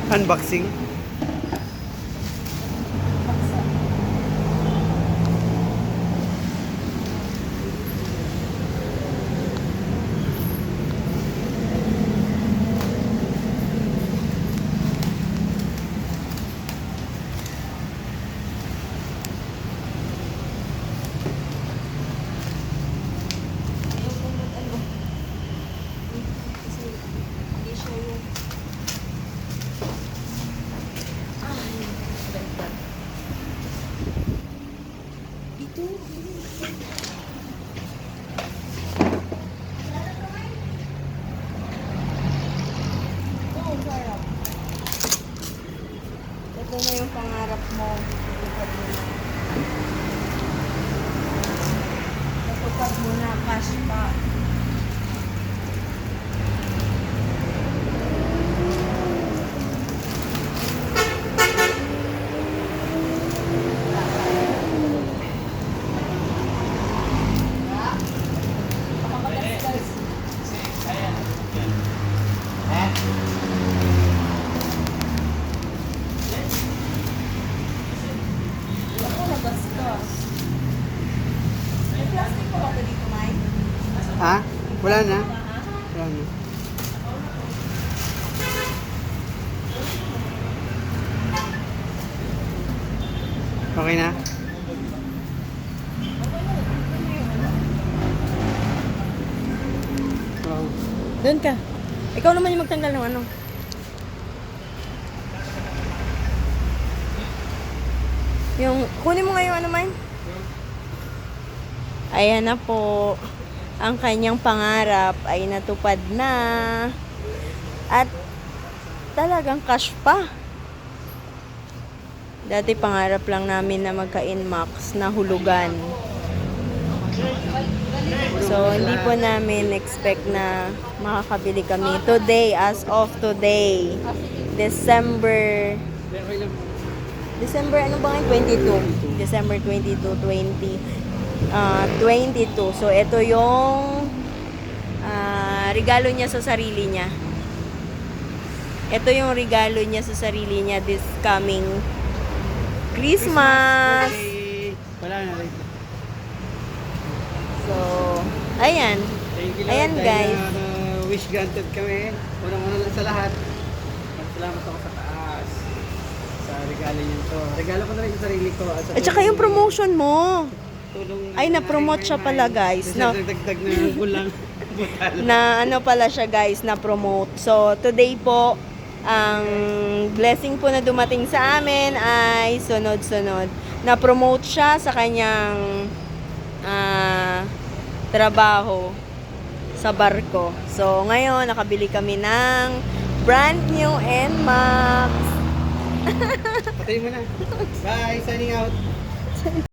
Unboxing. Ito na yung pangarap mo. Natupad mo na. Natupad mo na, cash pa. Bastos. May plastic pa ba ito dito, May? Ha? Wala na? Wala na. Okay na? Wow. Doon ka. Ikaw naman yung magtanggal ng ano. Yung, kunin mo nga yung ano, May. Ayan na po. Ang kanyang pangarap ay natupad na. At talagang cash pa. Dati pangarap lang namin na magka-Inmax na hulugan. So, hindi po namin expect na makakabili kami. Today, as of today, December, ano ba ngayon? 22. December 22, 22. So, ito yung regalo niya sa sarili niya. Ito yung regalo niya sa sarili niya this coming Christmas. Wala na rin. So, ayan. Thank you, Lord. Ayan, guys. Wish granted kami. Unang-una lang sa lahat. Salamat ako sa taas. Sa regalo niyo to. Regalo ko na rin sa sarili ko. At saka yung promotion mo. Tulong Ay, na-promote siya pala, guys. Na dagdag na gulang. Na ano pala siya, guys, na-promote. So, today po, ang blessing po na dumating sa amin ay sunod-sunod. Na-promote siya sa kanyang trabaho sa barko. So, ngayon, nakabili kami ng brand new Nmax. Patayin mo na. Bye. Signing out.